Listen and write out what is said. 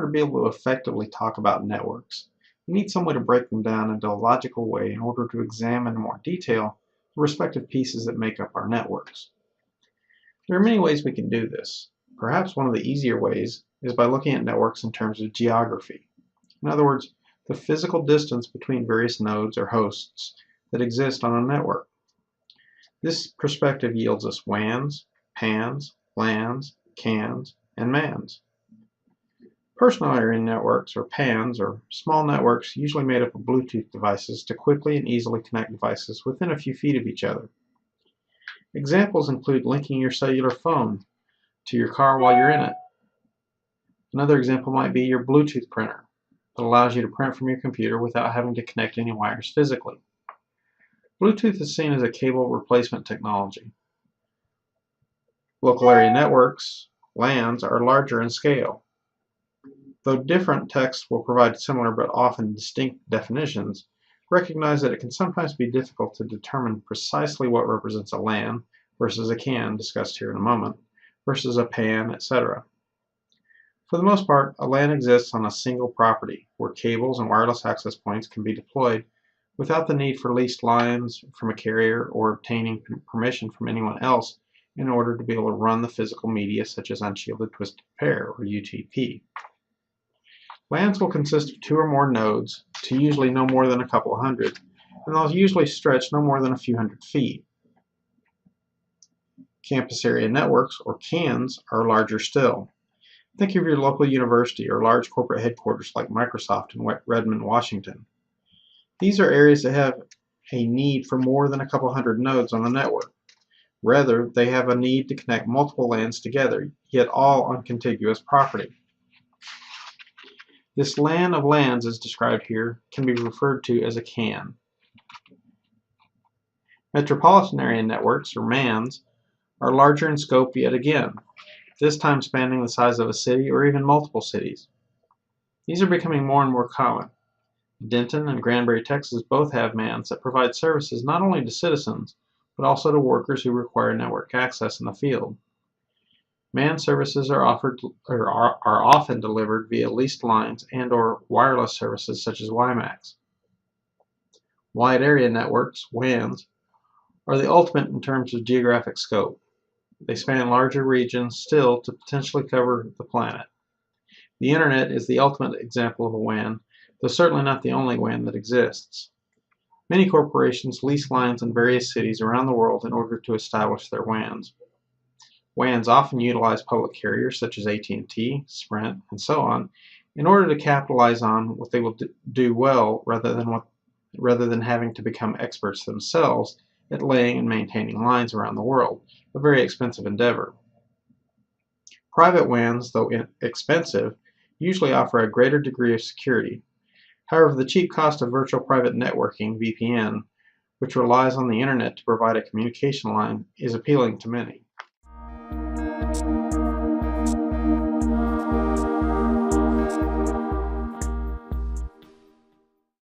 to be able to effectively talk about networks, we need some way to break them down into a logical way in order to examine in more detail the respective pieces that make up our networks. There are many ways we can do this. Perhaps one of the easier ways is by looking at networks in terms of geography. In other words, the physical distance between various nodes or hosts that exist on a network. This perspective yields us WANs, PANs, LANs, CANs, and MANs. Personal area networks, or PANs, are small networks usually made up of Bluetooth devices to quickly and easily connect devices within a few feet of each other. Examples include linking your cellular phone to your car while you're in it. Another example might be your Bluetooth printer that allows you to print from your computer without having to connect any wires physically. Bluetooth is seen as a cable replacement technology. Local area networks, LANs, are larger in scale. Though different texts will provide similar but often distinct definitions, recognize that it can sometimes be difficult to determine precisely what represents a LAN versus a CAN, discussed here in a moment, versus a PAN, etc. For the most part, a LAN exists on a single property, where cables and wireless access points can be deployed without the need for leased lines from a carrier or obtaining permission from anyone else in order to be able to run the physical media such as unshielded twisted pair, or UTP. LANs will consist of 2 or more nodes to usually no more than a couple hundred, and they'll usually stretch no more than a few hundred feet. Campus area networks, or CANs, are larger still. Think of your local university or large corporate headquarters like Microsoft in Redmond, Washington. These are areas that have a need for more than a couple hundred nodes on the network. Rather, they have a need to connect multiple LANs together, yet all on contiguous property. This LAN of LANs, as described here, can be referred to as a CAN. Metropolitan area networks, or MANs, are larger in scope yet again, this time spanning the size of a city or even multiple cities. These are becoming more and more common. Denton and Granbury, Texas both have MANs that provide services not only to citizens, but also to workers who require network access in the field. MAN services are often delivered via leased lines and/or wireless services such as WiMAX. Wide area networks, WANs, are the ultimate in terms of geographic scope. They span larger regions still to potentially cover the planet. The Internet is the ultimate example of a WAN, though certainly not the only WAN that exists. Many corporations lease lines in various cities around the world in order to establish their WANs. WANs often utilize public carriers such as AT&T, Sprint, and so on in order to capitalize on what they will do well rather than having to become experts themselves at laying and maintaining lines around the world, a very expensive endeavor. Private WANs, though expensive, usually offer a greater degree of security. However, the cheap cost of virtual private networking, VPN, which relies on the Internet to provide a communication line, is appealing to many.